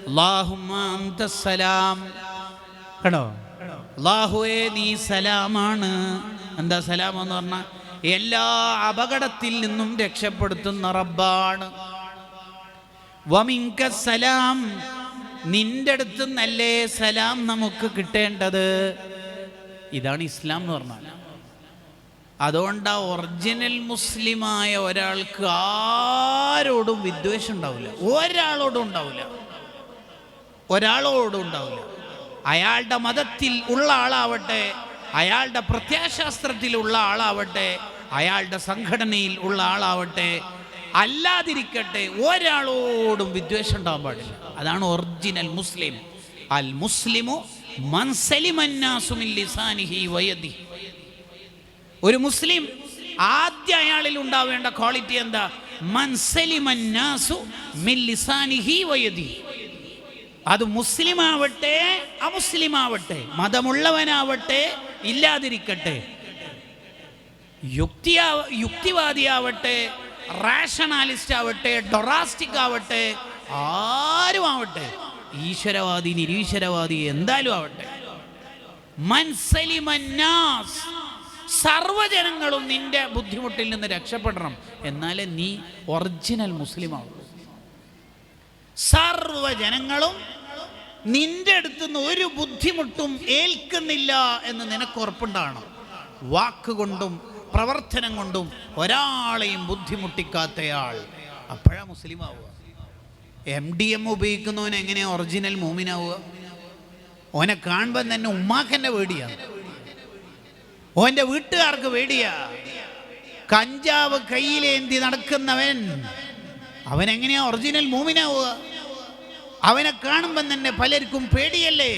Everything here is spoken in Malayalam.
അല്ലാഹുമ്മ അന്തസ്സലാം. കണ്ടോ, അല്ലാഹുവേ നീ സലാമാണ്. എന്താ സലാം എന്ന് പറഞ്ഞാൽ എല്ലാ അപകടത്തിൽ നിന്നും രക്ഷപ്പെടുത്തുന്ന റബ്ബാണ്. വമിൻക സലാം, നിന്റെ അടുത്ത് നല്ലേ സലാം നമുക്ക് കിട്ടേണ്ടത്. ഇതാണ് ഇസ്ലാം എന്ന് പറഞ്ഞാൽ. അതുകൊണ്ട് ആ ഒറിജിനൽ മുസ്ലിമായ ഒരാൾക്ക് ആരോടും വിദ്വേഷം ഉണ്ടാവില്ല, ഒരാളോടും ഉണ്ടാവില്ല, ഒരാളോടും ഉണ്ടാവില്ല. അയാളുടെ മതത്തിൽ ഉള്ള ആളാവട്ടെ, അയാളുടെ പ്രത്യാശാസ്ത്രത്തിലുള്ള ആളാവട്ടെ, അയാളുടെ സംഘടനയിൽ ഉള്ള ആളാവട്ടെ, അല്ലാതിരിക്കട്ടെ, ഒരാളോടും വിദ്വേഷം ഉണ്ടാകാൻ പാടില്ല. അതാണ് ഒറിജിനൽ മുസ്ലിം. അൽ മുസ്ലിമു മൻ സലിമന്നാസു മിൻ ലിസാനിഹി വയദിഹി. ഒരു മുസ്ലിം ആദ്യം അയാളിൽ ഉണ്ടാവേണ്ട ക്വാളിറ്റി എന്താ? മൻ സലിമന്നാസു മിൻ ലിസാനിഹി വയദിഹി. അത് മുസ്ലിം ആവട്ടെ അമുസ്ലിം ആവട്ടെ, മതമുള്ളവനാവട്ടെ ഇല്ലാതിരിക്കട്ടെ, യുക്തിവാദിയാവട്ടെ, റാഷണാലിസ്റ്റ് ആവട്ടെ, ഡൊറാസ്റ്റിക് ആവട്ടെ, ആരും ആവട്ടെ, ഈശ്വരവാദി നിരീശ്വരവാദി എന്തായാലും ആവട്ടെ, മൻസലിമന്നാസ്, സർവ്വജനങ്ങളും നിന്റെ ബുദ്ധിമുട്ടിൽ നിന്ന് രക്ഷപ്പെടണം. എന്നാലേ നീ ഒറിജിനൽ മുസ്ലിം ആവുള്ളൂ. സർവ്വജനങ്ങളും നിന്റെ അടുത്തുനിന്ന് ഒരു ബുദ്ധിമുട്ടും ഏൽക്കുന്നില്ല എന്ന് നിനക്ക് ഉറപ്പുണ്ടാകണം. വാക്കുകൊണ്ടും പ്രവർത്തനം കൊണ്ടും ഒരാളെയും ബുദ്ധിമുട്ടിക്കാത്തയാൾ, അപ്പോഴാ മുസ്ലിം ആവുക. MDM ഉപയോഗിക്കുന്നവൻ എങ്ങനെയാ ഒറിജിനൽ മൂമിനാവുക? ഓനെ കാണുമ്പോൾ തന്നെ ഉമ്മാക്കന്നെ പേടിയാണ്, ഓൻ്റെ വീട്ടുകാർക്ക് പേടിയാ. കഞ്ചാവ് കയ്യിലേന്തി നടക്കുന്നവൻ അവനെങ്ങനെയാ ഒറിജിനൽ മൂമിനാവുക? അവനെ കാണുമ്പം തന്നെ പലർക്കും പേടിയല്ലേ?